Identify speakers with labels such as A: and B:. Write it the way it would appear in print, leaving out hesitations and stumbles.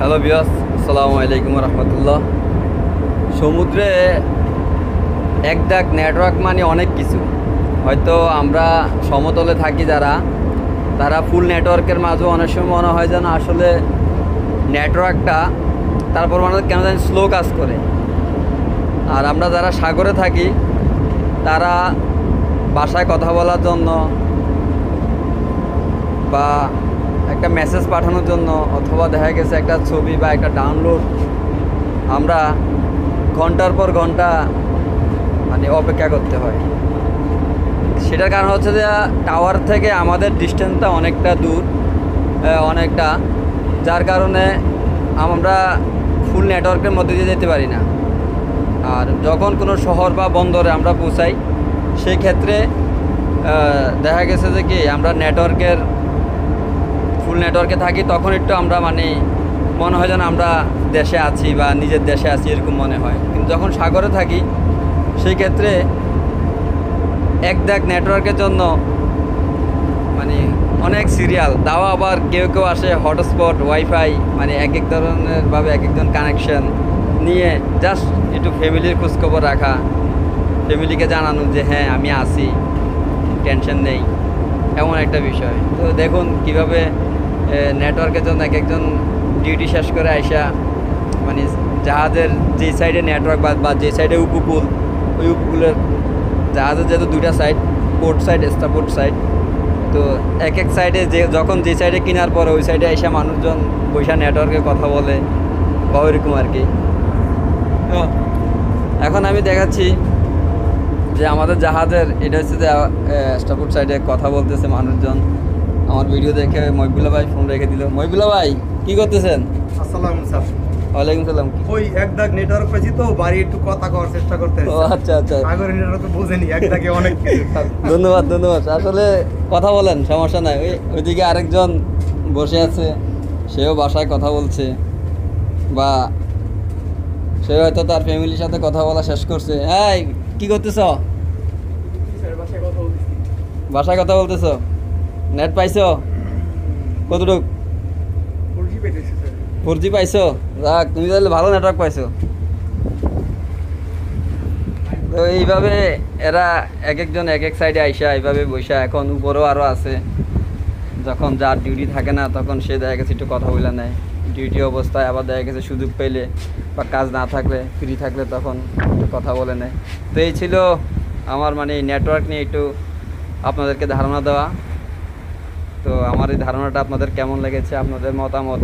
A: Hello বিয়াস, আসসালামু আলাইকুম রহমতুল্লাহ। সমুদ্রে এক দাগ নেটওয়ার্ক মানে অনেক কিছু। হয়তো আমরা সমতলে থাকি যারা, তারা ফুল নেটওয়ার্কের মাঝেও অনেক সময় মনে হয় যেন আসলে নেটওয়ার্কটা তারপর মানে কেন জানি স্লো কাজ করে। আর আমরা যারা সাগরে থাকি তারা বাসায় কথা বলার জন্য বা একটা মেসেজ পাঠানোর জন্য অথবা দেখা গেছে একটা ছবি বা একটা ডাউনলোড আমরা ঘন্টার পর ঘন্টা মানে অপেক্ষা করতে হয়। সেটার কারণ হচ্ছে যে টাওয়ার থেকে আমাদের ডিস্টেন্সটা অনেকটা দূর, অনেকটা, যার কারণে আমরা ফুল নেটওয়ার্কের মধ্যে দিয়ে যেতে পারি না। আর যখন কোনো শহর বা বন্দরে আমরা পৌঁছাই সেই ক্ষেত্রে দেখা গেছে যে কি আমরা ফুল নেটওয়ার্কে থাকি, তখন একটু আমরা মানে মনে হয় যেন আমরা দেশে আছি বা নিজের দেশে আছি এরকম মনে হয়। কিন্তু যখন সাগরে থাকি সেই ক্ষেত্রে এক দাগ নেটওয়ার্কের জন্য মানে অনেক সিরিয়াল তাও আবার কেউ কেউ আসে হটস্পট ওয়াইফাই মানে এক এক ধরনের ভাবে এক একজন কানেকশন নিয়ে জাস্ট একটু ফ্যামিলির খোঁজখবর রাখা, ফ্যামিলিকে জানানো যে হ্যাঁ আমি আছি, টেনশন নেই, এমন একটা বিষয়। তো দেখুন কিভাবে নেটওয়ার্কের জন্য এক একজন ডিউটি শেষ করে আইসা মানে জাহাজের যে সাইডে নেটওয়ার্ক বা যে সাইডে উপকূল, ওই উপকূলের জাহাজের যেহেতু দুইটা সাইড, পোর্ট সাইড, স্টারপোর্ট সাইড, তো এক এক সাইডে যখন যে সাইডে কেনার পরে ওই সাইডে আইসা মানুষজন বৈশা নেটওয়ার্কে কথা বলে বা ওইরকম আর কি। তো এখন আমি দেখাচ্ছি যে আমাদের জাহাজের এটা হচ্ছে যে স্টারপোর্ট সাইডে কথা বলতেছে মানুষজন। আমার ভিডিও দেখে মহিবুল্লাহ ভাই ফোন রেখে দিল। মহিবুল্লাহ ভাই কি করতেছেন?
B: আসসালাম স্যার।
A: ওয়ালাইকুম সালাম।
B: ওই এক দাগ নেটওয়ার্ক পেয়েছি তো বাড়ি একটু কথা করার চেষ্টা করতে।
A: ও আচ্ছা আচ্ছা,
B: আগের নেটওয়ার্ক তো বুঝেনি, এক দাগে অনেক কিছু।
A: ধন্যবাদ ধন্যবাদ। আসলে কথা বলেন, সমস্যা নাই। ওইদিকে আরেকজন বসে আছে, সেও বাসায় কথা বলছে বা সে হয়তো তার ফ্যামিলির সাথে কথা বলা শেষ করছে। হ্যাঁ, কি করতেছ? বাসায় কথা বলতেছ? নেট পাইছো? কতটুক? 4G পাইছো? যাক, তুমি তাহলে ভালো নেটওয়ার্ক পাইছো। তো এইভাবে এরা এক একজন এক এক সাইডে আইসা এইভাবে বৈশা, এখন উপরেও আরও আছে। যখন যার ডিউটি থাকে না তখন সে দেখা গেছে একটু কথা বলে নেয় ডিউটি অবস্থায়, আবার দেখা গেছে সুযোগ পেলে বা কাজ না থাকলে ফ্রি থাকলে তখন একটু কথা বলে নেয়। তো এই ছিল আমার মানে নেটওয়ার্ক নিয়ে একটু আপনাদেরকে ধারণা দেওয়া। তো আমার এই ধারণাটা আপনাদের কেমন লেগেছে, আপনাদের মতামত